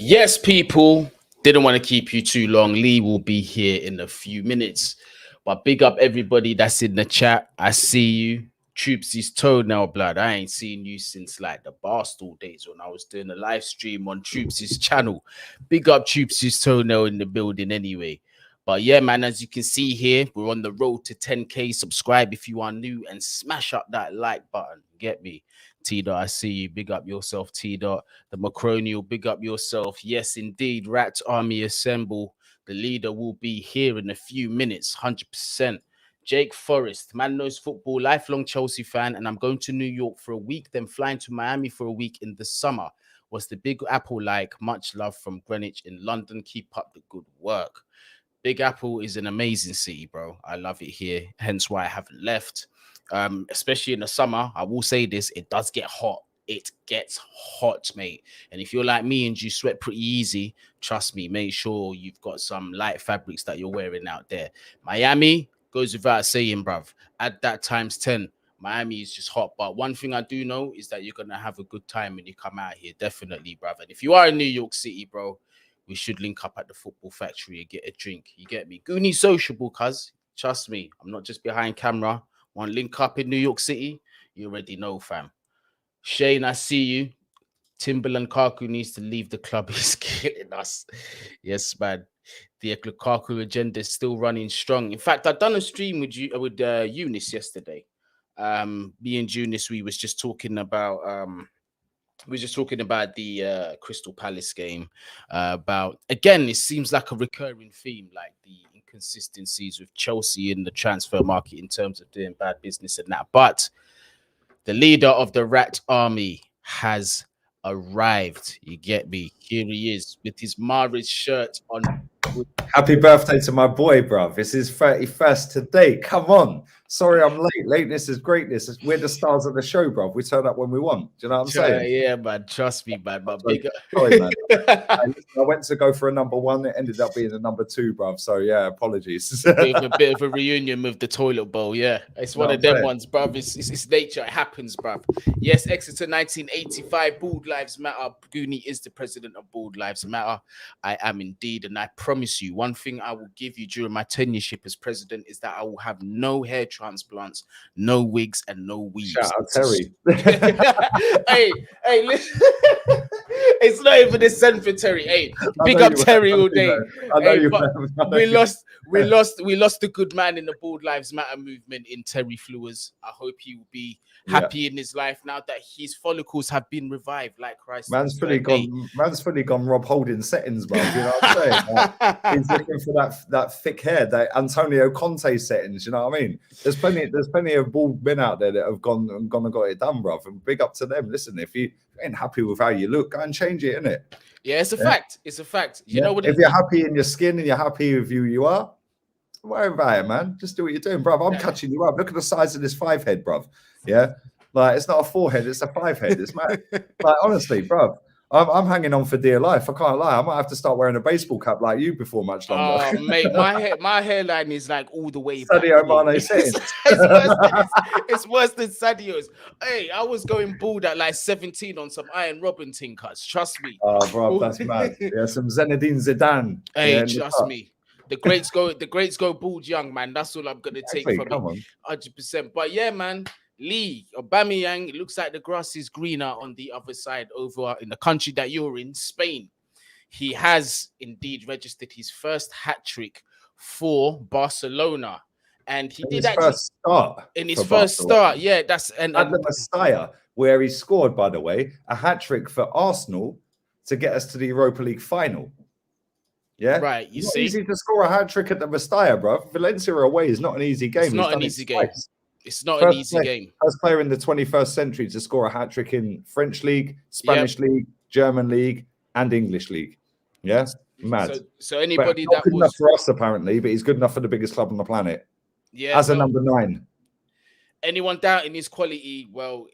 Yes, people, didn't want to keep you too long. Lee will be here in a few minutes. But big up everybody that's in the chat. I see you. Troopsy's toenail blood. I ain't seen you since like the Barstool days when I was doing a live stream on Troopsy's channel. Big up Troopsy's toenail in the building anyway. But yeah, man, as you can see here, we're on the road to 10K. Subscribe if you are new and smash up that like button. Get me? T-Dot, I see you. Big up yourself, T-Dot. The Macronial, big up yourself. Yes, indeed. Rat Army Assemble. The leader will be here in a few minutes, 100%. Jake Forrest, man knows football, lifelong Chelsea fan, and I'm going to New York for a week, then flying to Miami for a week in the summer. What's the Big Apple like? Much love from Greenwich in London. Keep up the good work. Big Apple is an amazing city, bro. I love it here, hence why I haven't left. Especially in the summer, I will say this, it does get hot. It gets hot, mate. And if you're like me and you sweat pretty easy, trust me, make sure you've got some light fabrics that you're wearing out there. Miami goes without saying, bruv. Add that times 10. Miami is just hot. But one thing I do know is that you're going to have a good time when you come out here. Definitely, bruv. And if you are in New York City, bro, we should link up at the football factory and get a drink. You get me? Guni sociable, cuz. Trust me. I'm not just behind camera. Want link up in New York City? You already know, fam. Shane, I see you. Timberland Kaku needs to leave the club. He's killing us. Yes, man. The Lukaku agenda is still running strong. In fact, I've done a stream with you with Eunice yesterday. Me and Eunice, we was just talking about the Crystal Palace game. About again, it seems like a recurring theme, like the inconsistencies with Chelsea in the transfer market in terms of doing bad business and that. But the leader of the Rat Army has arrived. You get me? Here he is with his Mahrez shirt on. Happy birthday to my boy, bruv. It's his 31st today. Come on. Sorry I'm late. Lateness is greatness. We're the stars of the show, bruv. We turn up when we want. Do you know what I'm saying? Yeah, man. Trust me, man. But bigger. Sorry, man. I went to go for a number one. It ended up being a number two, bruv. So, yeah, apologies. a bit of a reunion with the toilet bowl. Yeah, it's one of them ones, bruv. It's nature. It happens, bruv. Yes, Exeter 1985. Bald Lives Matter. Guni is the president of Bald Lives Matter. I am indeed. And I promise you, one thing I will give you during my tenureship as president is that I will have no hair transplants, no wigs, and no weaves. Shout out Terry. hey, listen. It's not even a send for Terry. Hey, big up Terry all day. We lost the good man in the Bald Lives Matter movement in Terry Flewers. I hope he will be happy in his life now that his follicles have been revived, like Christ. Man's fully gone Rob Holding settings, bro. You know what I'm saying? He's looking for that thick hair, that Antonio Conte settings. You know what I mean? There's plenty of bald men out there that have gone and got it done, bro. And big up to them. Listen, if you ain't happy with how you look, go and change it, innit? Yeah, it's a fact. It's a fact. You know what? If you're happy in your skin and you're happy with who you are, don't worry about it, man. Just do what you're doing, bruv. I'm catching you up. Look at the size of this 5 head, bruv. Yeah, like it's not a 4 head, it's a 5 head. It's mad. Like honestly, bruv. I'm hanging on for dear life. I can't lie. I might have to start wearing a baseball cap like you before much longer. Oh, mate, my hairline is like all the way Sadio Mane saying. It's worse than Sadio's. Hey, I was going bald at like 17 on some Iron Robin cuts. Trust me. Oh, bro, that's mad. Yeah, some Zinedine Zidane. Hey, trust me. The greats go bald young, man. That's all I'm gonna take from it. 100%. But yeah, man. Ligue, Aubameyang, it looks like the grass is greener on the other side over in the country that you're in, Spain. He has indeed registered his first hat-trick for Barcelona. And he did actually first start. In his first start, yeah, that's and the Messiah, where he scored, by the way, a hat-trick for Arsenal to get us to the Europa League final. Yeah, right. You see, easy to score a hat-trick at the Messiah, bro. Valencia away is not an easy game. It's not an easy game. It's not an easy game. First player in the 21st century to score a hat-trick in French League, Spanish League, German League, and English League. Yeah, mad. So anybody that good enough for us apparently, but he's good enough for the biggest club on the planet. Yeah, as a number 9. Anyone doubting his quality? Well,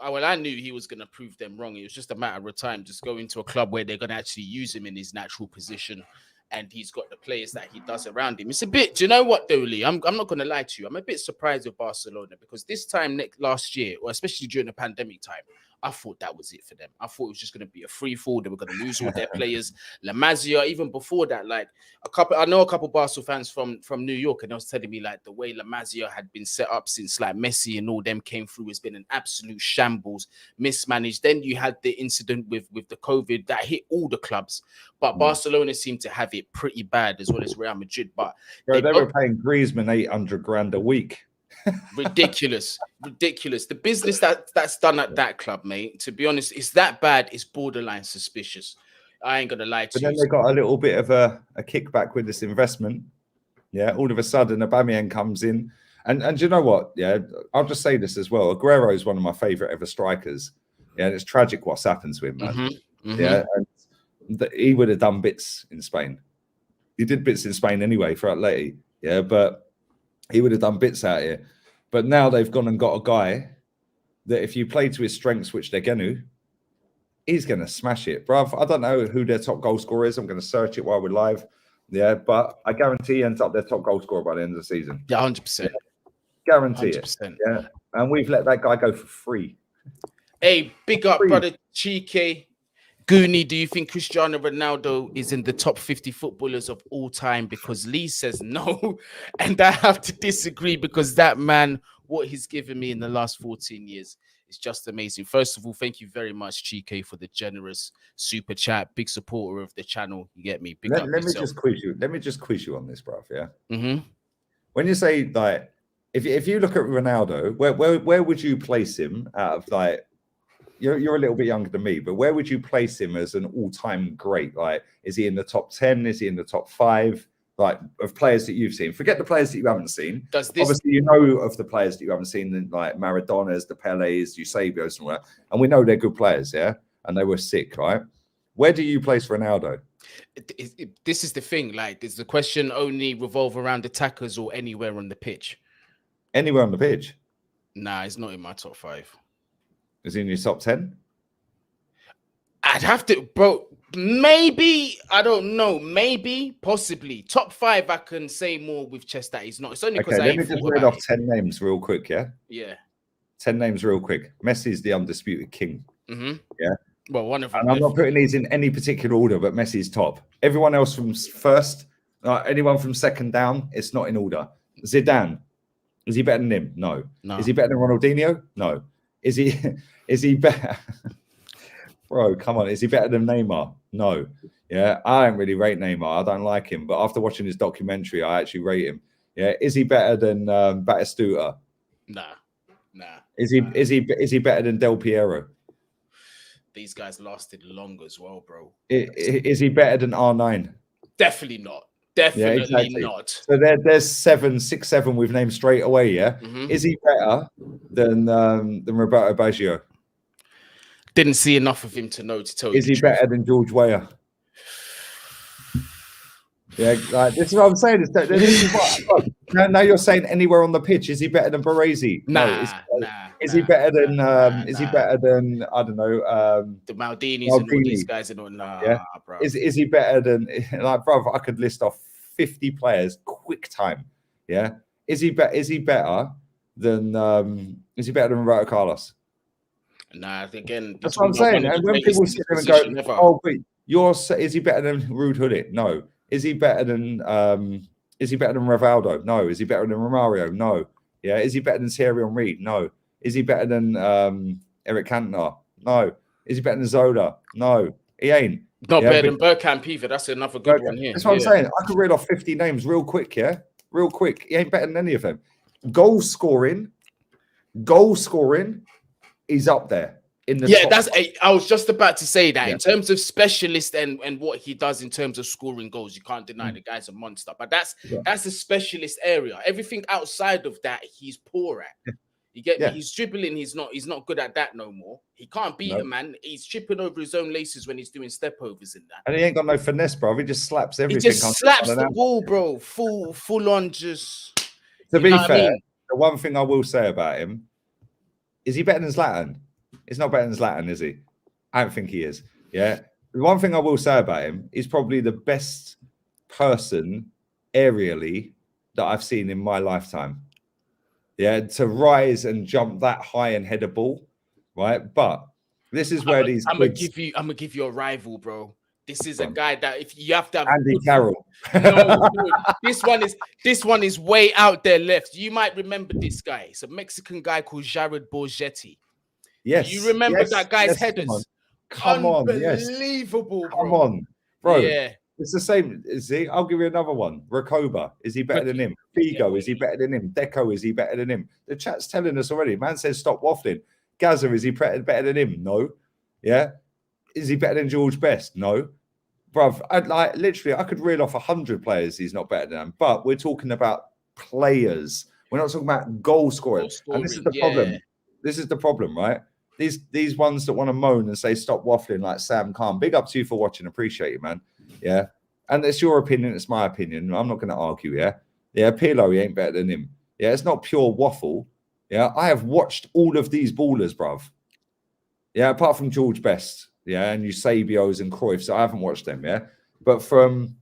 I knew he was going to prove them wrong. It was just a matter of time. Just go into a club where they're going to actually use him in his natural position. And he's got the players that he does around him. It's a bit, do you know what, though, Lee? I'm not going to lie to you. I'm a bit surprised with Barcelona because this time last year, or especially during the pandemic time, I thought that was it for them. I thought it was just going to be a free fall. They were going to lose all their players. La Masia, even before that, like I know a couple Barcelona fans from New York, and they was telling me like the way La Masia had been set up since like Messi and all them came through has been an absolute shambles, mismanaged. Then you had the incident with the COVID that hit all the clubs, but Barcelona seemed to have it pretty bad as well as Real Madrid. But they were paying Griezmann 800 grand a week. Ridiculous. The business that's done at that club, mate, to be honest, it's that bad. It's borderline suspicious. I ain't gonna lie to you. But then they got a little bit of a kickback with this investment. Yeah, all of a sudden Aubameyang comes in, and you know what? Yeah, I'll just say this as well. Aguero is one of my favorite ever strikers. Yeah, and it's tragic what's happened to him, man. Yeah, and he would have done bits in Spain. He did bits in Spain anyway for Atleti. Yeah, but he would have done bits out here. But now they've gone and got a guy that if you play to his strengths, which they're going to, he's going to smash it. Bruv, I don't know who their top goal scorer is. I'm going to search it while we're live. Yeah, but I guarantee he ends up their top goal scorer by the end of the season. Yeah, 100%. Yeah. Guarantee 100%. it. Yeah, and we've let that guy go for free. Hey, big up, brother Chike. Guni, do you think Cristiano Ronaldo is in the top 50 footballers of all time? Because Lee says no, and I have to disagree because that man, what he's given me in the last 14 years is just amazing. First of all, thank you very much, Chike, for the generous super chat. Big supporter of the channel. You get me? Let me just quiz you. Let me just quiz you on this, bruv. Yeah. When you say like, if you look at Ronaldo, where would you place him out of like? You're a little bit younger than me, but where would you place him as an all-time great? Like, is he in the top 10? Is he in the top 5? Like, of players that you've seen? Forget the players that you haven't seen. Obviously, you know of the players that you haven't seen, like Maradona's, the Pele's, Eusebios, and all that. And we know they're good players, yeah? And they were sick, right? Where do you place Ronaldo? This is the thing. Like, does the question only revolve around attackers or anywhere on the pitch? Anywhere on the pitch? Nah, it's not in my top 5. Is he in your top 10? I'd have to, bro. Maybe, I don't know. Maybe, possibly. Top 5, I can say more with chest that he's not. It's only because I ain't let me just read off 10 names real quick, yeah? Yeah. 10 names real quick. Messi's the undisputed king. Yeah? Well, one of them. And I'm not putting these in any particular order, but Messi's top. Everyone else from first, anyone from second down, it's not in order. Zidane, is he better than him? No. Is he better than Ronaldinho? No. Is he better? Bro, come on. Is he better than Neymar? No. Yeah, I don't really rate Neymar. I don't like him. But after watching his documentary, I actually rate him. Yeah. Is he better than Batistuta? Nah. Is he better than Del Piero? These guys lasted long as well, bro. Is he better than R9? Definitely not. Definitely not. So there's 6, 7 we've named straight away. Yeah. Is he better than Roberto Baggio? Didn't see enough of him to know to tell you. Is he better than George Weah? Yeah, like, this is what I'm saying. This is what, now you're saying anywhere on the pitch. Is he better than Baresi? Nah. Is he better than? Is he better than? I don't know. The Maldinis and all these guys and all. Nah, yeah. Bro. Is he better than? Like, bro, I could list off 50 players quick time. Yeah. Is he better? Is he better than? Is he better than Roberto Carlos? Nah. Again, that's what I'm saying. And when people sit there and go, "Oh, wait, is he better than Ruud Gullit?" No. Is he better than Rivaldo? No. Is he better than Romario? No. Yeah. Is he better than Thierry Henry? No. Is he better than Eric Cantona? No. Is he better than Zola? No. He ain't. Not better than Bergkamp either. That's another good one here. That's what I'm saying. I could read off 50 names real quick, yeah? Real quick. He ain't better than any of them. Goal scoring, he's up there. I was just about to say that in terms of specialist and what he does in terms of scoring goals, you can't deny the guy's a monster. But that's a specialist area. Everything outside of that, he's poor at. You get me? He's dribbling. He's not good at that no more. He can't beat a man. He's tripping over his own laces when he's doing step overs in that. And he ain't got no finesse, bro. He just slaps everything. He just slaps the ball, bro. Full on just. To be fair, the one thing I will say about him is he better than Zlatan? He's not better than Zlatan, is he? I don't think he is. Yeah. The one thing I will say about him is probably the best person aerially that I've seen in my lifetime. Yeah, to rise and jump that high and head a ball, right? But This is where these I'm gonna kids... I'm gonna give you a rival, bro. This is a guy that if you have to have Andy Carroll. no, this one is way out there left. You might remember this guy. It's a Mexican guy called Jared Borgetti. Yes. You remember that guy's headers? Come on. Yes. Unbelievable, bro. Come on, bro. Yeah. It's the same. See, I'll give you another one. Recoba, is he better than him? Figo, is he better than him? Deco, is he better than him? The chat's telling us already. Man says stop waffling. Gaza, is he better than him? No. Yeah. Is he better than George Best? No. Bruv, I could reel off 100 players he's not better than, but we're talking about players. We're not talking about goal scoring. And this is the problem. This is the problem, right? These ones that want to moan and say stop waffling like Sam Khan. Big up to you for watching. Appreciate it, man. Yeah. And it's your opinion, it's my opinion. I'm not going to argue, yeah. Yeah, Pirlo, he ain't better than him. Yeah, it's not pure waffle. Yeah, I have watched all of these ballers, bruv. Yeah, apart from George Best. Yeah, and Eusebios and Cruyffs, so I haven't watched them, yeah. But from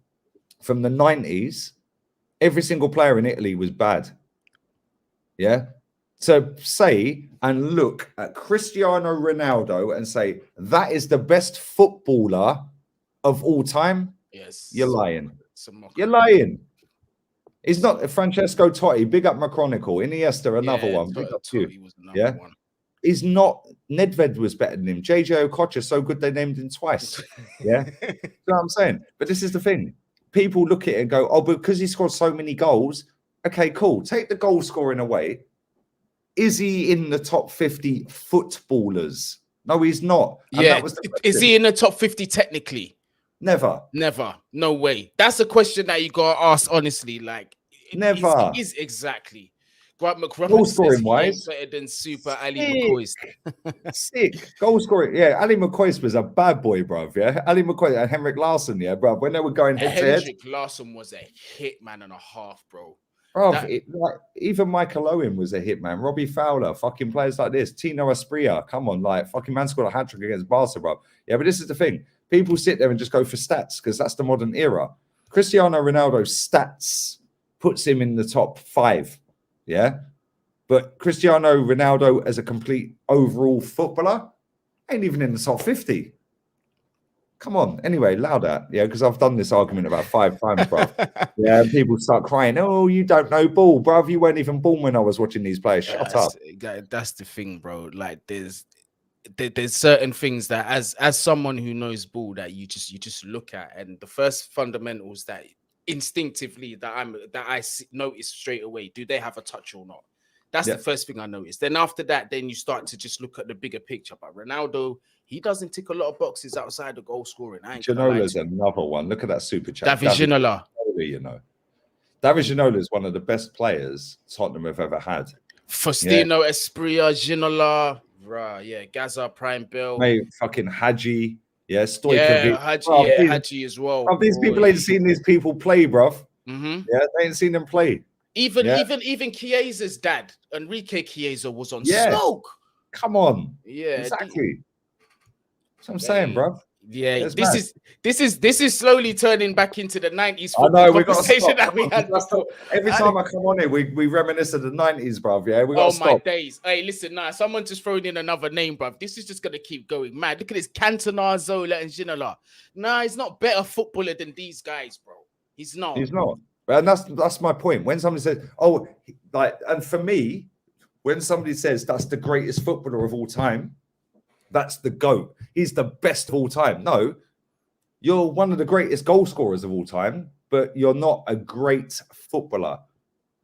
the 90s, every single player in Italy was bad. Yeah. So say and look at Cristiano Ronaldo and say that is the best footballer of all time. Yes. You're lying. You're lying. He's not Francesco Totti, big up my chronicle. Iniesta, another one. Big up to you. Yeah. One. He's not. Nedved was better than him. JJ Okocha, so good they named him twice. Yeah. You know what I'm saying? But this is the thing. People look at it and go, oh, because he scored so many goals. Okay, cool. Take the goal scoring away. Is he in the top 50 footballers? No, he's not. And yeah. Is he in the top 50 technically? Never. Never. No way. That's a question that you got to ask honestly. Like, never. Is exactly. Grant McRoberts goal scoring wise, better than Super Ali McCoist. Sick. Goal scoring. Yeah, Ali McCoist was a bad boy, bruv. Yeah. Ali McCoist and Henrik Larsson, yeah, bruv. When they were going head to head. Henrik Larsson was a hitman and a half, bro. Even Michael Owen was a hitman. Robbie Fowler, fucking players like this. Tino Asprilla, come on, like fucking man scored a hat trick against Barca, bro. Yeah, but this is the thing. People sit there and just go for stats because that's the modern era. Cristiano Ronaldo's stats puts him in the top 5. Yeah, but Cristiano Ronaldo as a complete overall footballer ain't even in the top 50. Come on. Anyway, louder. Yeah, because I've done this argument about 5 times, bruv. Yeah, and people start crying. Oh, you don't know ball, bruv. You weren't even born when I was watching these players. Shut up. That's the thing, bro. Like, there's certain things that as someone who knows ball that you just look at, and the first fundamentals that instinctively that I notice straight away: do they have a touch or not? That's the first thing I noticed. Then after that, then you start to just look at the bigger picture. But Ronaldo, he doesn't tick a lot of boxes outside the goal scoring. Ginola's another one. Look at that super chat. David Ginola. You know, David Ginola is one of the best players Tottenham have ever had. Faustino, Esprilla, Ginola, yeah, Gaza, Prime Bill, mate, fucking Hadji, yeah, Stojkovic, Hadji as well. These people ain't seen these people play, bruv. Yeah, they ain't seen them play. Even Chiesa's dad, Enrique Chiesa, was on smoke. Come on, yeah, exactly. That's what I'm saying, bruv. Yeah, this is slowly turning back into the 90s. I know we got conversation that we had before. Every time I come on here, we reminisce of the 90s, bruv. Yeah, we got to stop. My days. Hey, listen, now someone just thrown in another name, bruv. This is just gonna keep going mad. Look at this: Cantona, Zola, and Ginola. Nah, he's not better footballer than these guys, bro. He's not. He's not. And that's my point. When somebody says, "Oh," and for me, when somebody says that's the greatest footballer of all time, that's the GOAT. He's the best of all time. No, you're one of the greatest goal scorers of all time, but you're not a great footballer.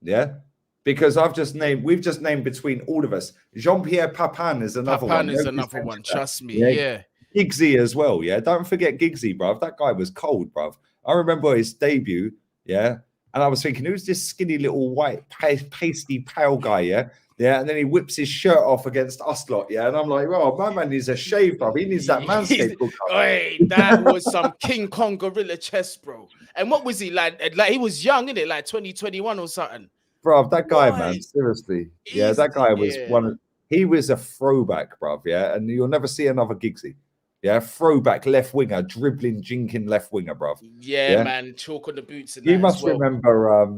Yeah, because we've just named between all of us. Jean-Pierre Papin is another one. Papin is another one. Trust me. Yeah. Giggsy as well. Yeah, don't forget Giggsy, bruv. That guy was cold, bruv. I remember his debut. Yeah. And I was thinking, who's this skinny little white, pasty, pale guy, yeah? Yeah, and then he whips his shirt off against us lot, yeah? And I'm like, oh, my man needs a shave, bro. He needs that manscape. Hey, that was some King Kong gorilla chest, bro. And what was he like? Like he was young, innit? Like 2021 or something. Bro, that guy, man, seriously. Yeah, that guy was he was a throwback, bro, yeah? And you'll never see another Giggsy. Yeah, throwback left winger, dribbling, jinking left winger, bro. Yeah, man, chalk on the boots. And you must remember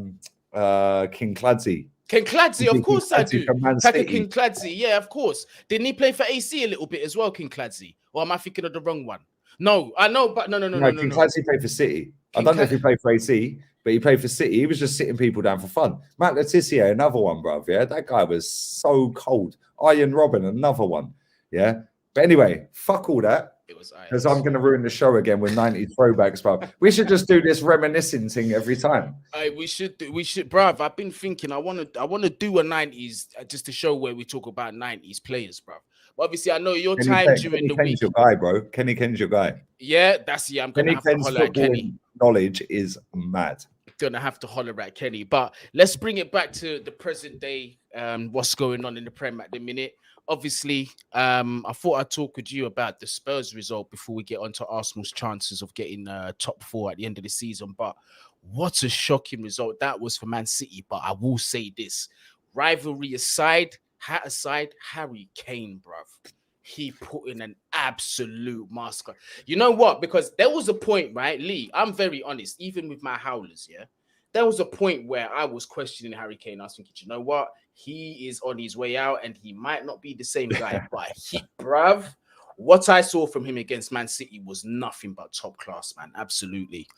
King Clancy. Kinkladze, of course I do. From Man Taka City. Kinkladze, yeah, of course. Didn't he play for AC a little bit as well, Kinkladze? Or am I thinking of the wrong one? No, I know, but no. Kinkladze played for City. I don't know if he played for AC, but he played for City. He was just sitting people down for fun. Matt Letizia, another one, bruv. Yeah, that guy was so cold. Ian Robin, another one. Yeah. But anyway, fuck all that. It was because I'm going to ruin the show again with 90s throwbacks, bruv. We should just do this reminiscing thing every time. We should, bruv. I've been thinking I want to do a 90s just to show where we talk about 90s players, bruv. But obviously, I know your time during the week. Kenny's your guy, bro. Kenny's your guy. Yeah, I'm going to have to holler at Kenny. Knowledge is mad. Gonna have to holler at Kenny, but let's bring it back to the present day. What's going on in the Prem at the minute? Obviously, I thought I'd talk with you about the Spurs result before we get on to Arsenal's chances of getting top 4 at the end of the season. But what a shocking result that was for Man City. But I will say this, rivalry aside, hat aside, Harry Kane, bruv. He put in an absolute massacre. You know what? Because there was a point, right, Lee? I'm very honest, even with my howlers, yeah? There was a point where I was questioning Harry Kane. I was thinking, you know what? He is on his way out and he might not be the same guy. But bruv, what I saw from him against Man City was nothing but top class, man. Absolutely.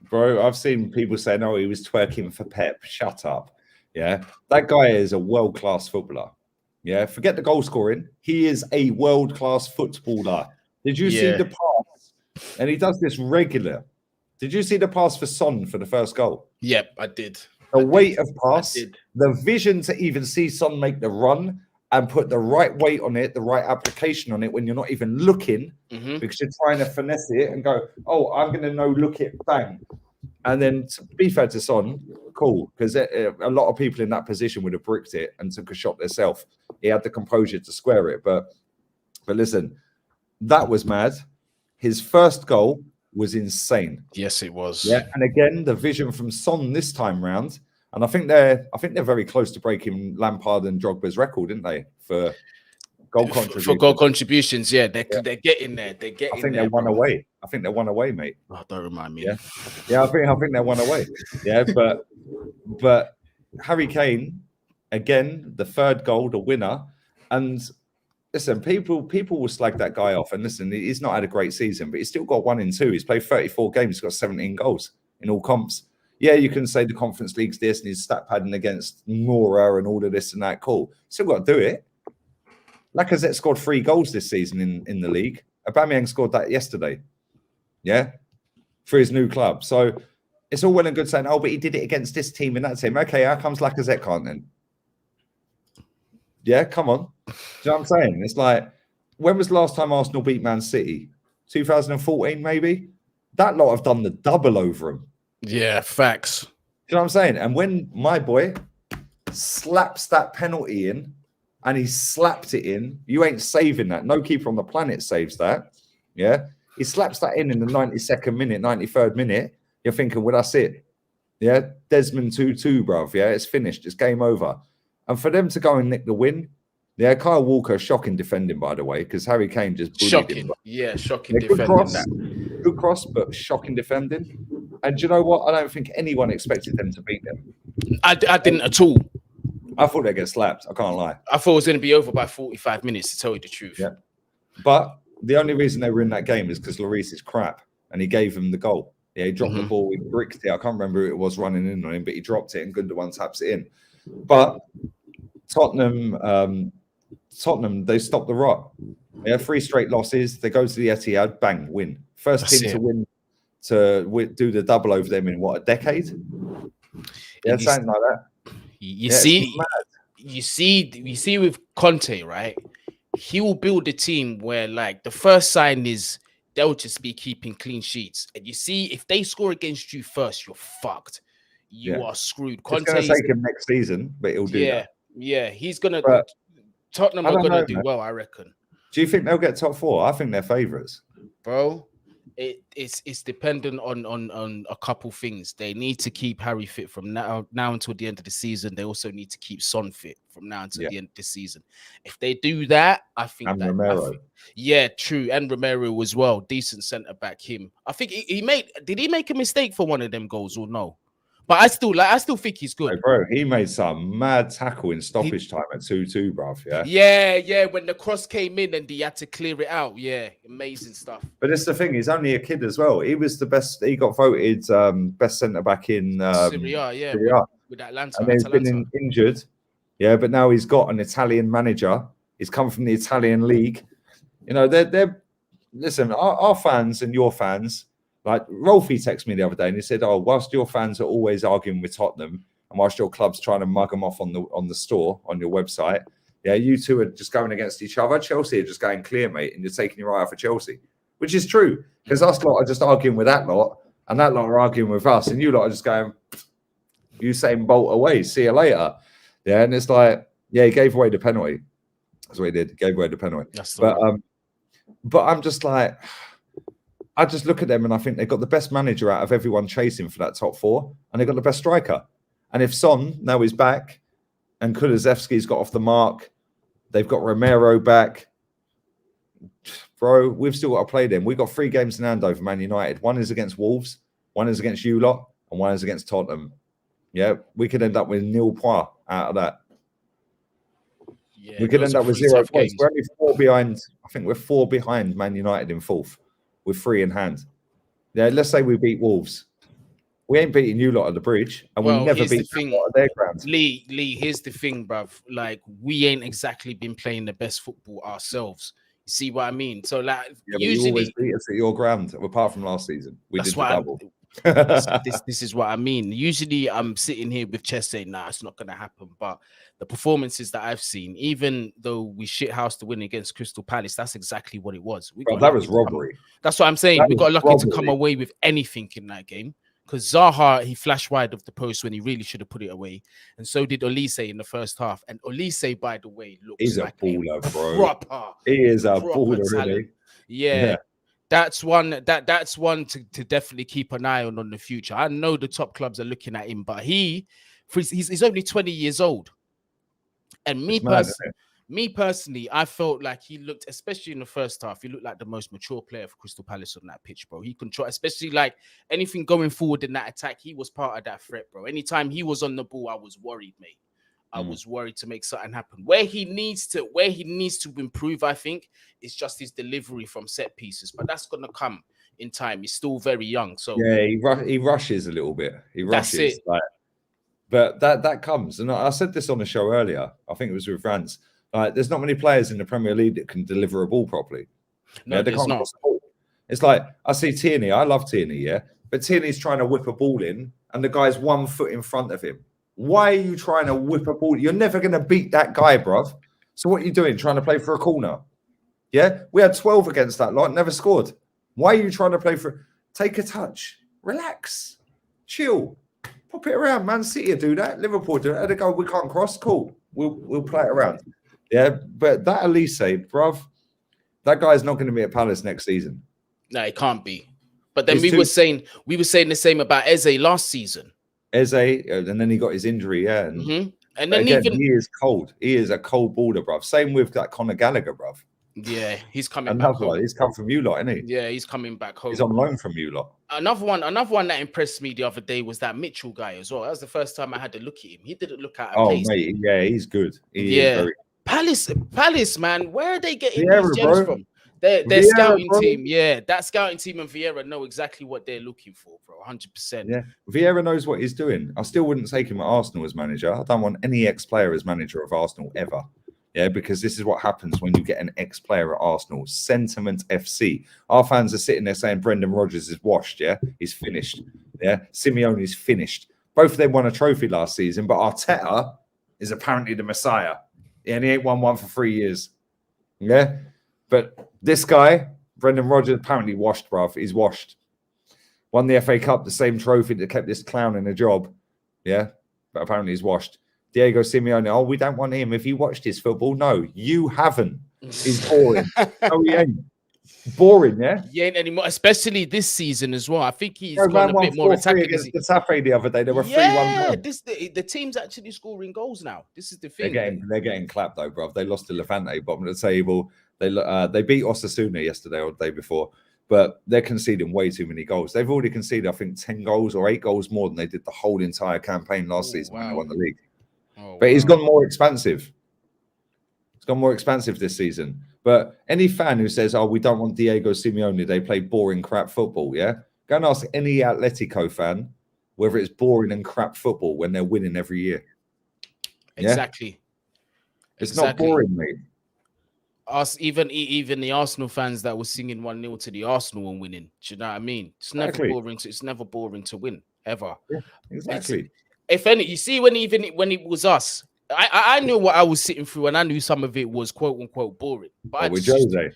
Bro, I've seen people say, no, he was twerking for Pep. Shut up. Yeah? That guy is a world-class footballer. Yeah, forget the goal scoring. He is a world-class footballer. Did you see the pass? And he does this regular. Did you see the pass for Son for the first goal? Yep, I did. The weight of pass, the vision to even see Son make the run and put the right weight on it, the right application on it when you're not even looking because you're trying to finesse it and go, oh, I'm going to know, look it, bang. And then, to be fair to Son, cool, because a lot of people in that position would have bricked it and took a shot themselves. He had the composure to square it. But listen, that was mad. His first goal was insane. Yes, it was. Yeah, and again, the vision from Son this time round, and I think they're very close to breaking Lampard and Drogba's record, didn't they? For goal contributions. For goal contributions, yeah, they're getting there. They're getting. I think they're one away. I think they're one away, mate. Oh, don't remind me. Yeah, I think they're one away. Yeah, but Harry Kane again, the third goal, the winner, and listen, people will slag that guy off. And listen, he's not had a great season, but he's still got 1 in 2. He's played 34 games. He's got 17 goals in all comps. Yeah, you can say the Conference League's this and he's stat padding against Mora and all of this and that. Cool. Still got to do it. Lacazette scored 3 goals this season in the league. Aubameyang scored that yesterday. Yeah, for his new club. So it's all well and good saying, oh, but he did it against this team and that team. Okay, how comes Lacazette can't then? Yeah, come on. Do you know what I'm saying? It's like, when was the last time Arsenal beat Man City? 2014, maybe? That lot have done the double over him. Yeah, facts. Do you know what I'm saying? And when my boy slaps that penalty in, and he slapped it in, you ain't saving that. No keeper on the planet saves that. Yeah? He slaps that in the 92nd minute, 93rd minute. You're thinking, well, that's it. Yeah? Desmond 2-2, bruv. Yeah? It's finished. It's game over. And for them to go and nick the win, yeah, Kyle Walker, shocking defending, by the way, because Harry Kane just bullied him. Yeah, shocking defending. Good cross, but shocking defending. And do you know what? I don't think anyone expected them to beat them. I didn't at all. I thought they'd get slapped. I can't lie. I thought it was going to be over by 45 minutes, to tell you the truth. Yeah. But the only reason they were in that game is because Lloris is crap and he gave him the goal. Yeah, he dropped the ball, he bricked it. I can't remember who it was running in on him, but he dropped it and Gundogan taps it in. But Tottenham, they stopped the rot. Yeah, 3 straight losses. They go to the Etihad, bang, win. First team to win, to do the double over them in what, a decade? Yeah, something like that. You see with Conte, right? He will build a team where, like, the first sign is they'll just be keeping clean sheets. And you see, if they score against you first, you're fucked. You are screwed. Conte's going to take him next season, but he'll do that. Yeah, he's going to. Tottenham are going to do well, I reckon. Do you think they'll get top 4? I think they're favourites. Bro, it's dependent on a couple things. They need to keep Harry fit from now until the end of the season. They also need to keep Son fit from now until the end of the season. If they do that, I think and Romero. True. And Romero as well. Decent centre back, him. I think he made. Did he make a mistake for one of them goals or no? But I still think he's good. Hey, bro, he made some mad tackle in stoppage time at 2-2, bruv. Yeah. When the cross came in and he had to clear it out. Yeah, amazing stuff. But it's the thing, he's only a kid as well. He was the best. He got voted best centre back in Serie A, yeah, Serie A. with Atlanta. And he's been injured. Yeah, but now he's got an Italian manager. He's come from the Italian league. You know, they're listen, our fans and your fans. Like Rolfie texted me the other day and he said, "Oh, whilst your fans are always arguing with Tottenham, and whilst your club's trying to mug them off on the store on your website, yeah, you two are just going against each other. Chelsea are just going clear, mate, and you're taking your eye off of Chelsea," which is true because us lot are just arguing with that lot, and that lot are arguing with us, and you lot are just going, Usain Bolt away. See you later. Yeah, and it's like, yeah, he gave away the penalty. That's what he did. He gave away the penalty. But I'm just like, I just look at them and I think they've got the best manager out of everyone chasing for that top four, and they've got the best striker. And if Son now is back and Kulusevski's got off the mark, they've got Romero back, bro, we've still got to play them. We've got 3 games in hand over Man United. One is against Wolves, one is against you lot, and one is against Tottenham. Yeah, we could end up with 0 points out of that. Yeah, we could end up with 0 points. We're only 4 behind. I think we're 4 behind Man United in 4th. With 3 in hand. Yeah, let's say we beat Wolves. We ain't beating you lot at the bridge, and we never beat them at their ground. Lee, here's the thing, bruv. Like, we ain't exactly been playing the best football ourselves. You see what I mean? So, like, usually you always beat us at your ground, apart from last season. We did the double. This is what I mean. Usually, I'm sitting here with chest saying, "Nah, it's not gonna happen." But the performances that I've seen, even though we shithoused the win against Crystal Palace, that's exactly what it was. That was robbery. That's what I'm saying. We got lucky to come away with anything in that game. Because Zaha, he flashed wide of the post when he really should have put it away. And so did Olise in the first half. And Olise, by the way, looks like a baller, bro. Proper, he is a baller, really. Yeah. That's one to definitely keep an eye on the future. I know the top clubs are looking at him, but he's only 20 years old. And me personally, I felt like he looked, especially in the first half, he looked like the most mature player for Crystal Palace on that pitch, bro. He controlled, especially like anything going forward in that attack, he was part of that threat, bro. Anytime he was on the ball, I was worried, mate. I was worried to make something happen. Where he needs to improve, I think, is just his delivery from set pieces. But that's gonna come in time. He's still very young, so yeah, he rushes a little bit. He rushes, that's it. But that comes. And I said this on the show earlier. I think it was with Rance. There's not many players in the Premier League that can deliver a ball properly. No, there's not. It's like I see Tierney. I love Tierney, yeah, but Tierney's trying to whip a ball in, and the guy's 1 foot in front of him. Why are you trying to whip a ball? You're never going to beat that guy, bruv. So what are you doing? Trying to play for a corner? Yeah? We had 12 against that lot, never scored. Why are you trying to play for... Take a touch. Relax. Chill. Pop it around. Man City do that. Liverpool do that. They go, we can't cross. Cool. We'll play it around. Yeah? But that Elise, bruv, that guy's not going to be at Palace next season. No, it can't be. But then we were saying the same about Eze last season. Eze, and then he got his injury, yeah. And then again, he is cold. He is a cold baller, bruv. Same with that Conor Gallagher, bruv. Yeah, he's coming back home. He's come from you lot, isn't he? Yeah, he's coming back home. He's on loan from you lot. Another one that impressed me the other day was that Mitchell guy as well. That was the first time I had to look at him. He didn't look at place. Mate, yeah, he's good. He is very... Palace, man. Where are they getting these gems from? Their scouting team, yeah. That scouting team and Vieira know exactly what they're looking for, bro. 100%. Yeah, Vieira knows what he's doing. I still wouldn't take him at Arsenal as manager. I don't want any ex-player as manager of Arsenal ever. Yeah, because this is what happens when you get an ex-player at Arsenal. Sentiment FC. Our fans are sitting there saying Brendan Rodgers is washed, yeah? He's finished. Yeah, Simeone's finished. Both of them won a trophy last season, but Arteta is apparently the Messiah. Yeah, and he ain't won one for 3 years. Yeah? But this guy, Brendan Rodgers, apparently washed, bruv. He's washed. Won the FA Cup, the same trophy that kept this clown in a job. Yeah, but apparently he's washed. Diego Simeone, oh, we don't want him. If you watched his football, no, you haven't. He's boring. No, he ain't. Boring, yeah? He ain't anymore, especially this season as well. I think he's gone a bit more attacking. Against the Tafe the other day, they were 3-1. Yeah, the team's actually scoring goals now. This is the thing. They're getting clapped, though, bruv. They lost to Levante, bottom of the table. They beat Osasuna yesterday or the day before. but they're conceding way too many goals. They've already conceded, I think, 10 goals or 8 goals more than they did the whole entire campaign last season when they won the league. But he's gone more expansive. It's gone more expansive this season. But any fan who says, "Oh, we don't want Diego Simeone, they play boring crap football," yeah, go and ask any Atletico fan whether it's boring and crap football when they're winning every year. Exactly. It's not boring, mate. Even the Arsenal fans that were singing 1-0 to the Arsenal and winning. Do you know what I mean? It's never boring. It's never boring to win ever. Yeah, exactly. If any, you see, when it was us, I knew what I was sitting through, and I knew some of it was quote unquote boring. But with Jose,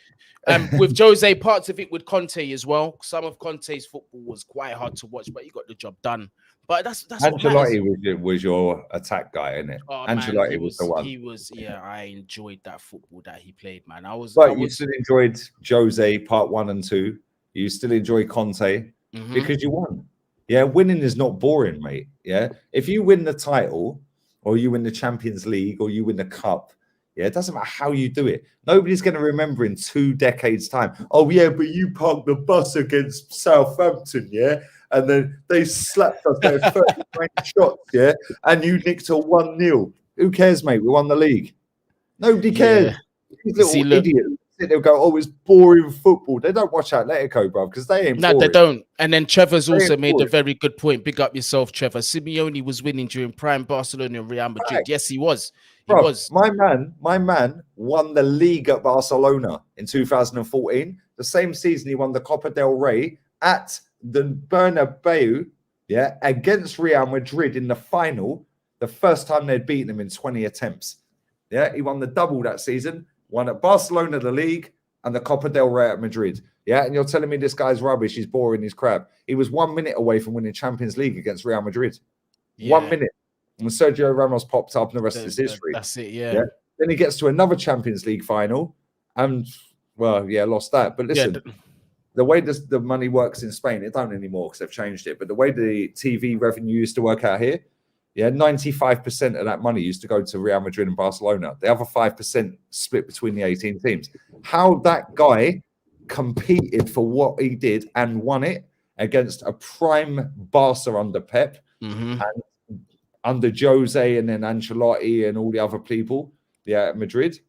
with Jose, parts of it with Conte as well. Some of Conte's football was quite hard to watch, but he got the job done. But that's Ancelotti was your attack guy, isn't it? Oh, Ancelotti man, was the one. He was, yeah. I enjoyed that football that he played, man. You still enjoyed Jose part 1 and 2. You still enjoy Conte because you won. Yeah, winning is not boring, mate. Yeah, if you win the title, or you win the Champions League, or you win the cup, yeah, it doesn't matter how you do it. Nobody's going to remember in 2 decades' time. Oh yeah, but you parked the bus against Southampton, yeah. And then they slapped us there 39 shots, yeah, and you nicked a 1-0. Who cares, mate? We won the league. Nobody cares. These little idiots they'll go, "Oh, it's boring football." They don't watch Atletico, bro, because they ain't. No, they don't. And then Trevor's also made a very good point. Big up yourself, Trevor. Simeone was winning during prime Barcelona and Real Madrid. Right. Yes, he was. He was. My man won the league at Barcelona in 2014. The same season he won the Copa del Rey at the Bernabeu, yeah, against Real Madrid in the final, the first time they'd beaten him in 20 attempts. Yeah, he won the double that season, won at Barcelona the league and the Copa del Rey at Madrid. Yeah, and you're telling me this guy's rubbish, he's boring, he's crap. He was 1 minute away from winning Champions League against Real Madrid. Yeah. 1 minute. And Sergio Ramos popped up and the rest is history. That's it, yeah. Then he gets to another Champions League final and, well, yeah, lost that. But listen, the way the money works in Spain, it don't anymore because they've changed it. But the way the TV revenue used to work out here, yeah, 95% of that money used to go to Real Madrid and Barcelona. The other 5% split between the 18 teams. How that guy competed for what he did and won it against a prime Barca under Pep and under Jose and then Ancelotti and all the other people, yeah, at Madrid.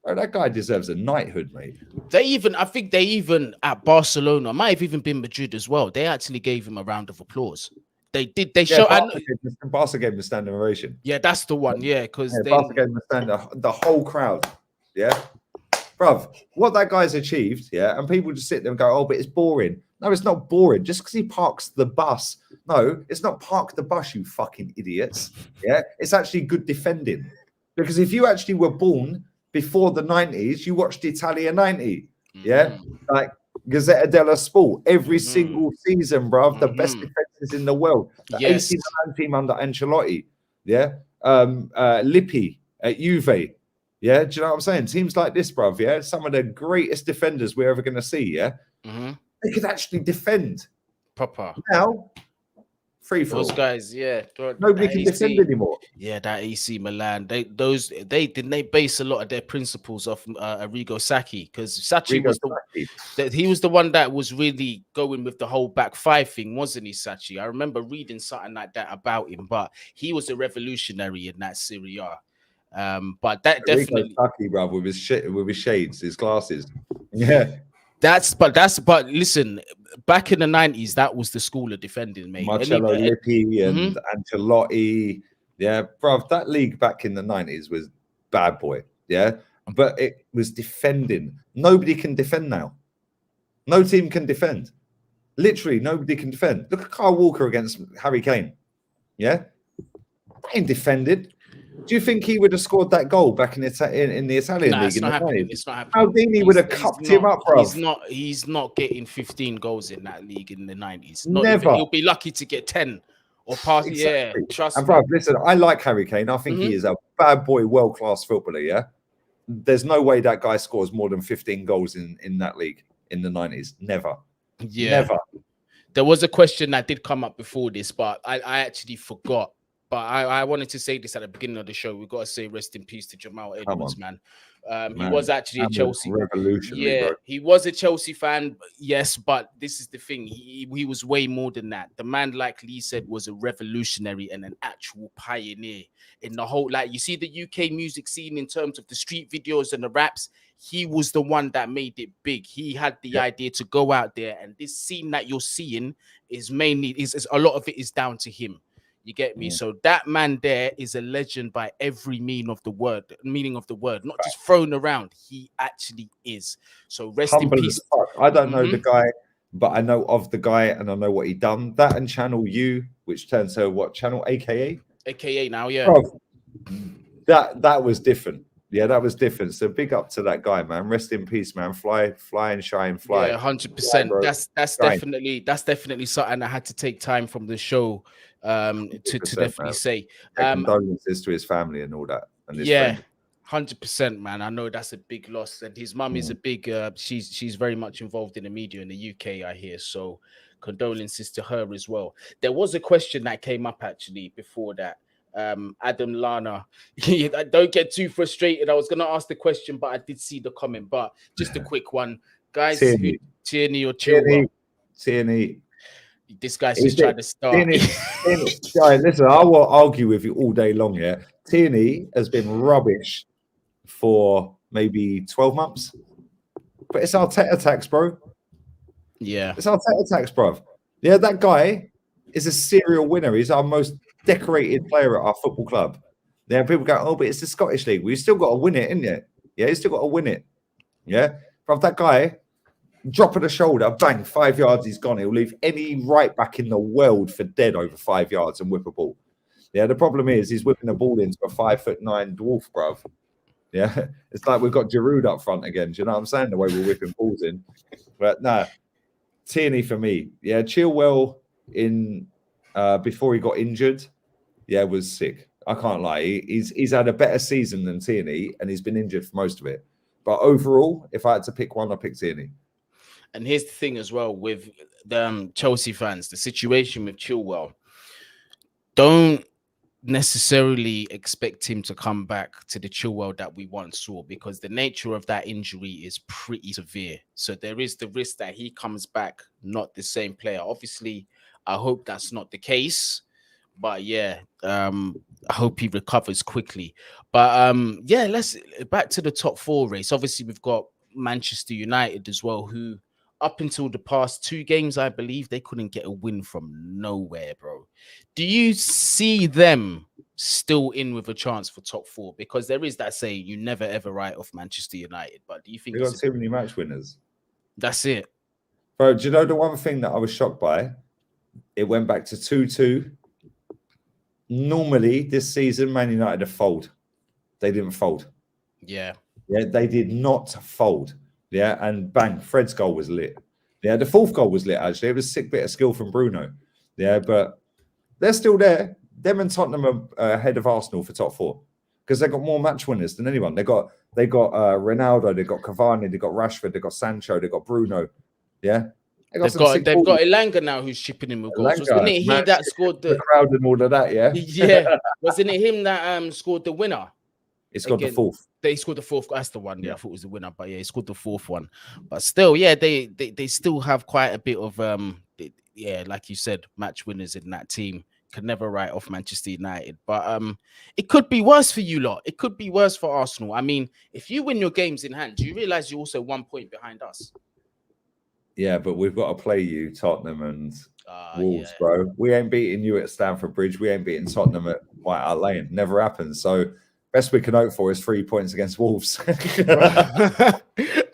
Oh, that guy deserves a knighthood, mate. I think they even at Barcelona, might have even been Madrid as well. They actually gave him a round of applause. They did. They showed. Barca gave him a standing ovation. Yeah, that's the one. Yeah, because Barca gave him a standing. The whole crowd. Yeah, bruv, what that guy's achieved. Yeah, and people just sit there and go, "Oh, but it's boring." No, it's not boring. Just because he parks the bus. No, it's not park the bus, you fucking idiots. Yeah, it's actually good defending. Because if you actually were born before the 90s, you watched Italia 90. Yeah, like Gazzetta dello Sport every single season, bruv. The best defenses in the world. The 89 team under Ancelotti. Yeah, Lippi at Juve. Yeah, do you know what I'm saying? Teams like this, bruv. Yeah, some of the greatest defenders we're ever going to see. Yeah, they could actually defend proper. Now, free for those guys, yeah. Nobody can defend anymore. Yeah, that AC Milan. They base a lot of their principles off Arrigo Sacchi because Sacchi was the one that was really going with the whole back 5 thing, wasn't he, Sacchi? I remember reading something like that about him, but he was a revolutionary in that Serie A. But that definitely Sacchi, bro, with his shades, his glasses. Yeah. But listen, back in the 90s, that was the school of defending, mate. Marcello Lippi and Ancelotti. Yeah, bro, that league back in the 90s was bad boy. Yeah, but it was defending. Nobody can defend now. No team can defend. Literally, nobody can defend. Look at Kyle Walker against Harry Kane. Yeah, they ain't defended. Do you think he would have scored that goal back in the Italian league? It's not happening. Maldini would have cupped him up, bro. He's not getting 15 goals in that league in the 90s. Never. He'll be lucky to get 10 or pass. Exactly. Yeah, trust me. Bro, listen, I like Harry Kane. I think he is a bad boy, world-class footballer, yeah? There's no way that guy scores more than 15 goals in that league in the 90s. Never. Yeah. Never. There was a question that did come up before this, but I actually forgot. but I wanted to say this at the beginning of the show. We've got to say rest in peace to Jamal Edwards, man. He was actually a Chelsea revolutionary, yeah, bro. he was a Chelsea fan, yes, but this is the thing. He was way more than that. The man, like Lee said, was a revolutionary and an actual pioneer in the whole, like, you see the UK music scene in terms of the street videos and the raps. He was the one that made it big. He had the idea to go out there, and this scene that you're seeing is mainly is a lot of it is down to him. You get me? So that man there is a legend by every meaning of the word, not just thrown around. He actually is. So rest Humble in peace. as fuck. I don't know the guy, but I know of the guy and I know what he done. That and Channel U, which turns to what channel, AKA? AKA now, yeah. Bro, that was different. Yeah, that was different. So big up to that guy, man. Rest in peace, man. Fly and shine, fly. Yeah, 100%. That's definitely something I had to take time from the show to definitely man. say. Condolences to his family and all that. And his friends. 100%, man. I know that's a big loss, and his mum is a big. She's very much involved in the media in the UK, I hear. So condolences to her as well. There was a question that came up actually before that. Adam Lana, don't get too frustrated. I was gonna ask the question, but I did see the comment. But just a quick one, guys. Tierney or Chilwell? Tierney. This guy's just trying to start. Tierney, listen, I will argue with you all day long. Yeah, Tierney has been rubbish for maybe 12 months, but it's Arteta tax, bro. Yeah, it's Arteta tax, bro. Yeah, that guy is a serial winner. He's our most decorated player at our football club. Yeah, people go, oh, but it's the Scottish League. We've still got to win it, isn't it? Yeah, you still got to win it. Yeah, but that guy, drop of the shoulder, bang, 5 yards, he's gone. He'll leave any right back in the world for dead over 5 yards and whip a ball. Yeah, the problem is he's whipping the ball into a 5'9" dwarf, bruv. Yeah, it's like we've got Giroud up front again. Do you know what I'm saying? The way we're whipping balls in. But no, Tierney for me. Yeah, Chilwell in before he got injured, was sick. I can't lie. He's had a better season than Tierney, and he's been injured for most of it. But overall, if I had to pick one, I'd pick Tierney. And here's the thing as well with the Chelsea fans, the situation with Chilwell. Don't necessarily expect him to come back to the Chilwell that we once saw, because the nature of that injury is pretty severe. So there is the risk that he comes back not the same player. Obviously, I hope that's not the case. But I hope he recovers quickly. But let's back to the top four race. Obviously, we've got Manchester United as well, who up until the past 2 games, I believe, they couldn't get a win from nowhere, bro. Do you see them still in with a chance for top 4? Because there is that saying, you never ever write off Manchester United. But do you think they got too many match winners? That's it. Bro, do you know the one thing that I was shocked by? It went back to 2-2. Normally, this season, Man United have fold. They didn't fold. Yeah, they did not fold. Yeah, and bang, Fred's goal was lit. Yeah, the 4th goal was lit, actually. It was a sick bit of skill from Bruno. Yeah, but they're still there. Them and Tottenham are ahead of Arsenal for top 4 because they've got more match winners than anyone. They got Ronaldo, they got Cavani, they got Rashford, they got Sancho, they got Bruno. Yeah. They've got Elanga now who's chipping in with goals. Wasn't it he that scored the crowd and all of that? Yeah, yeah. Wasn't it him that scored the winner? He scored the 4th. They scored the 4th. That's the one. Yeah, I thought it was the winner, but yeah, he scored the 4th one. But still, yeah, they still have quite a bit of like you said, match winners in that team. Could never write off Manchester United, but it could be worse for you lot. It could be worse for Arsenal. I mean, if you win your games in hand, do you realize you're also 1 point behind us? Yeah, but we've got to play you, Tottenham and Wolves, bro. We ain't beating you at Stamford Bridge. We ain't beating Tottenham at White Hart Lane. Never happens. So best we can hope for is 3 points against Wolves.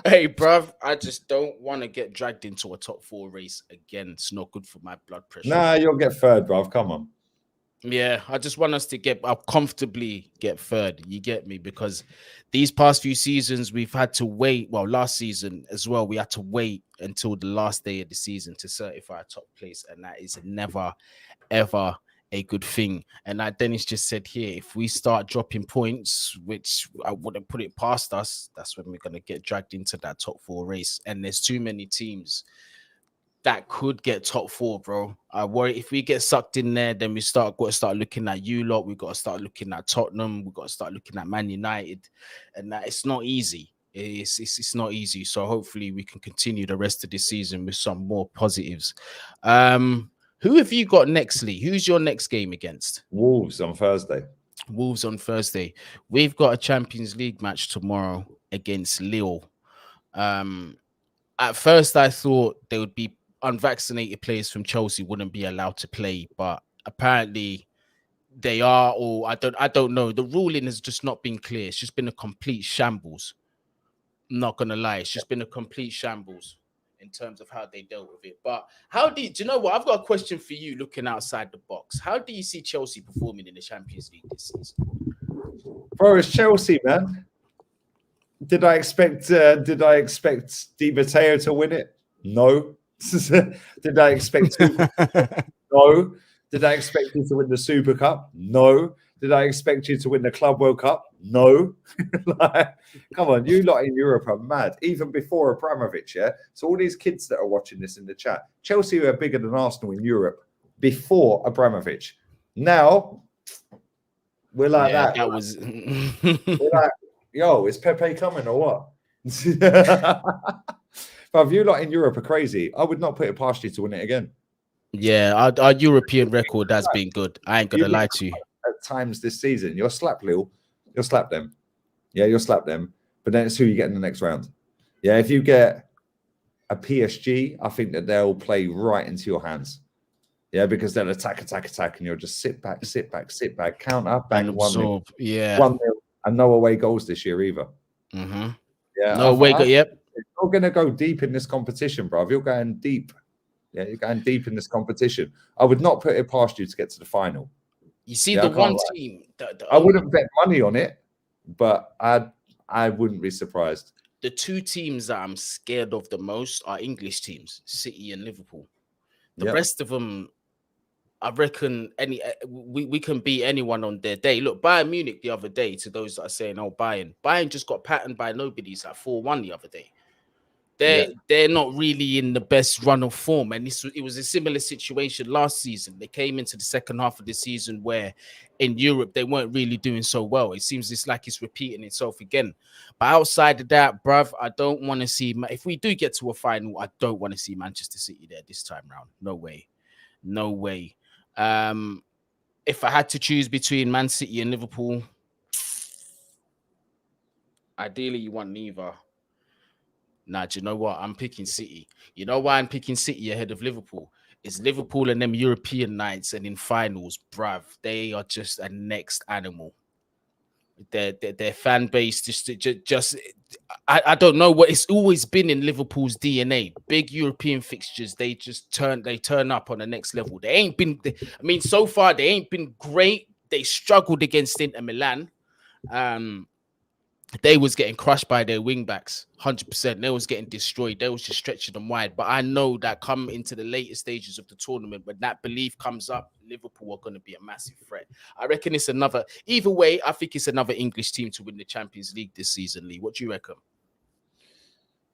Hey, bruv, I just don't want to get dragged into a top 4 race again. It's not good for my blood pressure. Nah, you'll get 3rd, bruv. Come on. Yeah, I just want us to comfortably get 3rd. You get me? Because these past few seasons, we've had to wait. Well, last season as well, we had to wait until the last day of the season to certify a top place. And that is never, ever a good thing. And like Dennis just said here, if we start dropping points, which I wouldn't put it past us, that's when we're going to get dragged into that top 4 race. And there's too many teams that could get top 4, bro. I worry if we get sucked in there, then we got to start looking at you lot. We got to start looking at Tottenham. We got to start looking at Man United, and that it's not easy. It's not easy. So hopefully we can continue the rest of the season with some more positives. Who have you got next, Lee? Who's your next game against? Wolves on Thursday. Wolves on Thursday. We've got a Champions League match tomorrow against Lille. At first, I thought there would be unvaccinated players from Chelsea wouldn't be allowed to play, but apparently they are. Or I don't know. The ruling has just not been clear. It's just been a complete shambles. I'm not gonna lie, it's just been a complete shambles in terms of how they dealt with it. But do you know what? I've got a question for you. Looking outside the box, how do you see Chelsea performing in the Champions League this season? Bro, it's Chelsea, man. Did I expect Di Matteo to win it? No. Did I expect No. Did I expect you to win the Super Cup? No. Did I expect you to win the Club World Cup? No. Like, come on, you lot in Europe are mad. Even before Abramovich, yeah? So all these kids that are watching this in the chat, Chelsea were bigger than Arsenal in Europe before Abramovich. Now, we're like that. That was... We're like, yo, is Pepe coming or what? But you lot in Europe are crazy. I would not put it past you to win it again. Yeah, our European record has been good. I ain't gonna lie to you. At times this season, you'll slap Lille, you'll slap them. Yeah, you'll slap them. But then it's who you get in the next round. Yeah, if you get a PSG, I think that they'll play right into your hands. Yeah, because they'll attack, and you'll just sit back, counter, bang, 1-0. Yeah. 1-0, and no away goals this year either. Mm-hmm. Yeah, no away goals. Yep. You're gonna go deep in this competition, bro. You're going deep. Yeah, you're going deep in this competition. I would not put it past you to get to the final. You see, the one team. I wouldn't bet money on it, but I wouldn't be surprised. The two teams that I'm scared of the most are English teams, City and Liverpool. The rest of them, I reckon we can beat anyone on their day. Look, Bayern Munich the other day, to those that are saying, oh, Bayern just got patterned by nobodies at 4-1 the other day. They're not really in the best run of form, and it was a similar situation last season. They came into the second half of the season where in Europe they weren't really doing so well. It seems it's repeating itself again. But outside of that, bruv, I don't want to see. If we do get to a final, I don't want to see Manchester City there this time round. No way. If I had to choose between Man City and Liverpool, ideally you want neither. Nah, do you know what? I'm picking City. You know why I'm picking City ahead of Liverpool? It's Liverpool and them European nights and in finals, bruv. They are just a next animal. Their fan base just I don't know what it's always been in Liverpool's DNA. Big European fixtures, they turn up on the next level. So far they ain't been great. They struggled against Inter Milan. They was getting crushed by their wing backs, 100%. They was getting destroyed. They was just stretching them wide. But I know that come into the later stages of the tournament, when that belief comes up, Liverpool are going to be a massive threat. I reckon it's either way, I think it's another English team to win the Champions League this season, Lee. What do you reckon?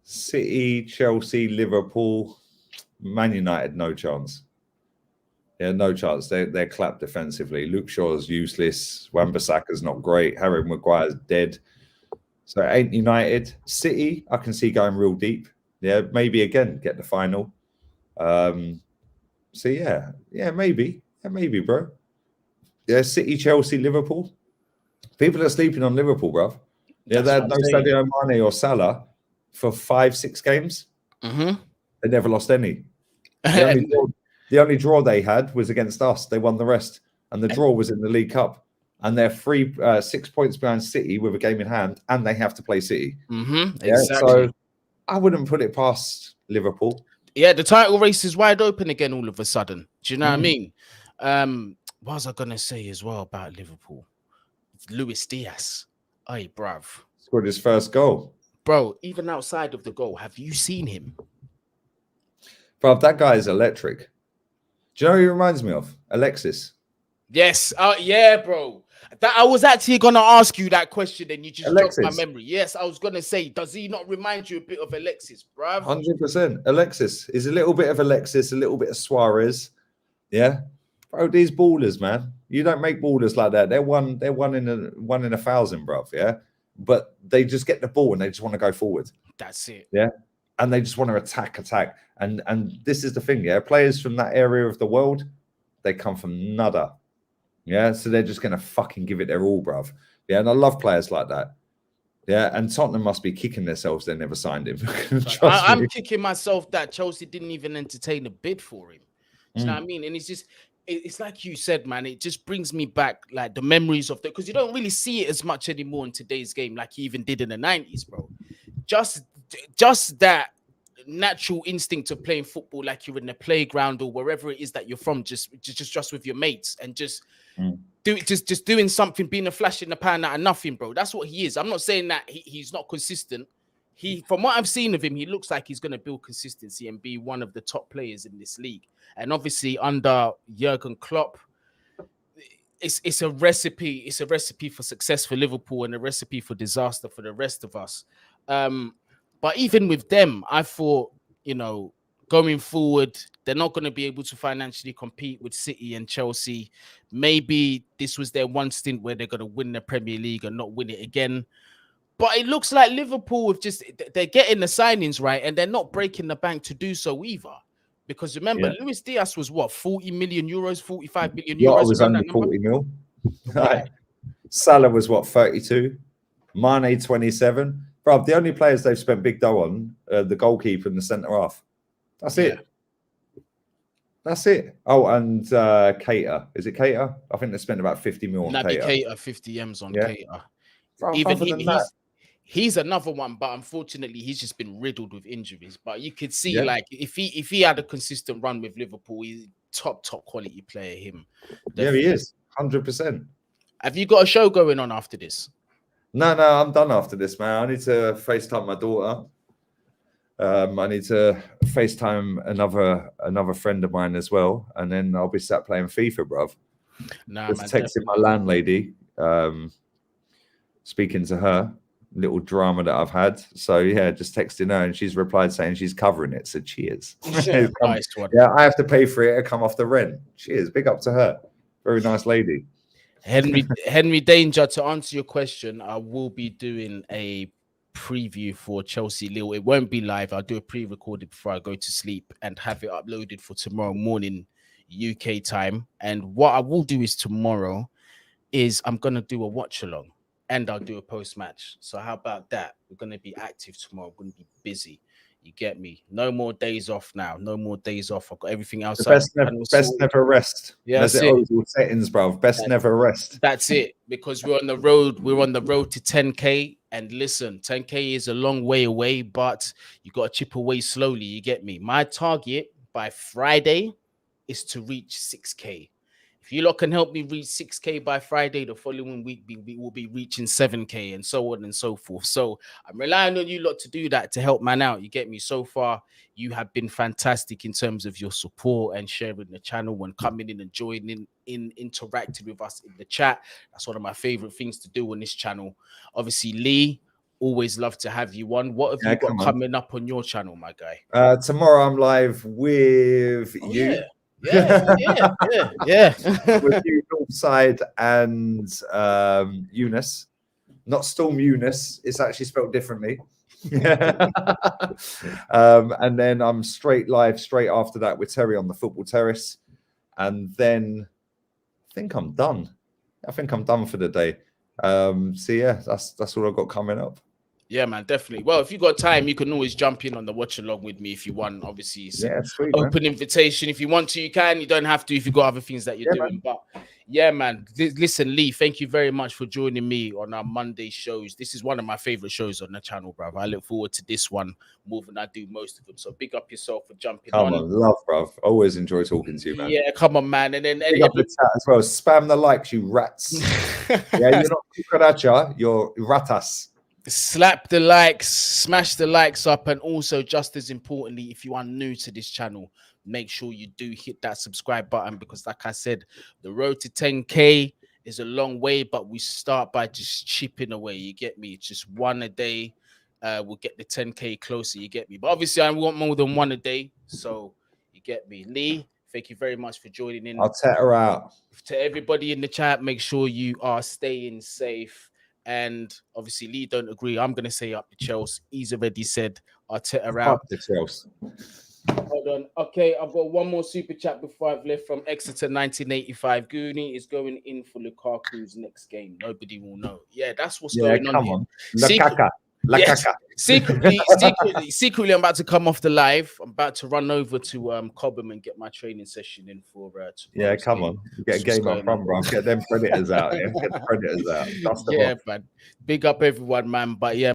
City, Chelsea, Liverpool, Man United, no chance. Yeah, no chance. They're clapped defensively. Luke Shaw's useless. Wan-Bissaka's not great. Harry Maguire's dead. So it ain't United. City, I can see going real deep. Yeah, maybe again get the final. So yeah, maybe. Yeah, maybe, bro. Yeah, City, Chelsea, Liverpool. People are sleeping on Liverpool, bro. Yeah, they had no Sadio Mane or Salah for 5-6 games. Mm-hmm. They never lost any. The only draw they had was against us. They won the rest. And the draw was in the League Cup. And they're 6 points behind City with a game in hand, and they have to play City. Mm-hmm. Yeah, exactly. So I wouldn't put it past Liverpool. Yeah, the title race is wide open again all of a sudden. Do you know what I mean? What was I going to say as well about Liverpool? Luis Diaz. Hey, bruv. Scored his first goal. Bro, even outside of the goal, have you seen him? Bruv, that guy is electric. Do you know who he reminds me of? Alexis. Yes. Yeah, bro. That I was actually gonna ask you that question, and you just jogged my Alexis. memory. Yes, I was gonna say, does he not remind you a bit of Alexis, bruv? 100%. Alexis is a little bit of Alexis, a little bit of Suarez. Yeah. Bro, these ballers, man. You don't make ballers like that. They're one in a thousand, bruv. Yeah. But they just get the ball and they just want to go forward. That's it. Yeah. And they just want to attack. And this is the thing, yeah. Players from that area of the world, they come from nada. Yeah. So they're just gonna fucking give it their all, bruv. Yeah. And I love players like that. Yeah, and Tottenham must be kicking themselves they never signed him. I'm kicking myself that Chelsea didn't even entertain a bid for him. Do you know what I mean? And it's like you said, man, it just brings me back like the memories of because you don't really see it as much anymore in today's game like you even did in the 90s, bro. Just that natural instinct of playing football like you're in the playground or wherever it is that you're from, just with your mates and just doing something, being a flash in the pan out of nothing, bro. That's what he is. I'm not saying that he's not consistent. From what I've seen of him, he looks like he's going to build consistency and be one of the top players in this league. And obviously under Jurgen Klopp, it's a recipe. It's a recipe for success for Liverpool and a recipe for disaster for the rest of us. But even with them, I thought, going forward, they're not going to be able to financially compete with City and Chelsea. Maybe this was their one stint where they're going to win the Premier League and not win it again. But it looks like Liverpool they're getting the signings right and they're not breaking the bank to do so either. Because remember, Luis Diaz was what, 40 million euros, 45 million euros? Yeah, I was under 40 mil. Right. Salah was what, 32? Mane 27. Bro, the only players they've spent big dough on, the goalkeeper and the centre half. That's it. That's it. Oh, and Keita. Is it Keita? I think they spent about 50 mil on Naby Keita. Keita, 50 M's on Yeah. Keita. Bro, Even he's another one, but unfortunately, he's just been riddled with injuries. But you could see, like, if he had a consistent run with Liverpool, he's top quality player. Him. Yeah, he is. 100%. Have you got a show going on after this? No, I'm done after this, man. I need to FaceTime my daughter. I need to FaceTime another friend of mine as well, and then I'll be sat playing FIFA, bruv. Just texting my landlady, speaking to her, little drama that I've had. So yeah, just texting her, and she's replied saying she's covering it. So cheers. Nice one. Yeah, I have to pay for it to come off the rent. Cheers, big up to her. Very nice lady. Henry Danger, to answer your question, I will be doing a preview for Chelsea Lille. It won't be live. I'll do a pre-recorded before I go to sleep and have it uploaded for tomorrow morning UK time. And what I will do is tomorrow is I'm gonna do a watch along and I'll do a post-match. So how about that? We're gonna be active tomorrow. We're gonna be busy. You get me? No more days off now. No more days off. I've got everything else. Best never rest. Yeah, that's it. Settings, bro. Best never rest. That's it. Because we're on the road. We're on the road to 10K. And listen, 10K is a long way away, but you got to chip away slowly. You get me? My target by Friday is to reach 6K. If you lot can help me reach 6K by Friday, the following week we will be reaching 7K and so on and so forth. So I'm relying on you lot to do that to help man out. You get me? So far, you have been fantastic in terms of your support and sharing the channel and coming in and joining in, interacting with us in the chat. That's one of my favorite things to do on this channel. Obviously, Lee, always love to have you on. What have you got coming up on your channel, my guy? Tomorrow I'm live with you. Yeah. With you, Northside and Eunice. Not Storm Eunice. It's actually spelled differently. And then I'm straight after that with Terry on the football terrace. And then I think I'm done. I think I'm done for the day. So yeah, that's all I've got coming up. Yeah, man, definitely. Well, if you got time, you can always jump in on the watch along with me if you want. Obviously, it's sweet, open invitation. If you want to, you can. You don't have to if you got other things that you're doing. Man. But yeah, man. Listen, Lee, thank you very much for joining me on our Monday shows. This is one of my favorite shows on the channel, bro. I look forward to this one more than I do most of them. So big up yourself for jumping on. Love, bro. Always enjoy talking to you, man. Yeah, come on, man. And then big up the chat as well. Spam the likes, you rats. Yeah, you're not cucaracha, you're ratas. Slap the likes, smash the likes up, and also just as importantly, if you are new to this channel, make sure you do hit that subscribe button because like I said, the road to 10K is a long way, but we start by just chipping away. You get me? Just one a day. We'll get the 10K closer. You get me? But obviously, I want more than one a day. So you get me, Lee. Thank you very much for joining in. I'll set her out. To everybody in the chat, make sure you are staying safe. And obviously, Lee don't agree. I'm gonna say up the Chelsea. He's already said Arteta out. Up the Chelsea. Hold on. Okay, I've got one more super chat before I've left from Exeter 1985. Guni is going in for Lukaku's next game. Nobody will know. Yeah, that's what's going on here. Lukaku. Yes, secretly, I'm about to come off the live. I'm about to run over to Cobham and get my training session in for come on. Get a game up front, bro. Get them predators out. Yeah? Get the predators out. Yeah, man. Big up everyone, man. But yeah.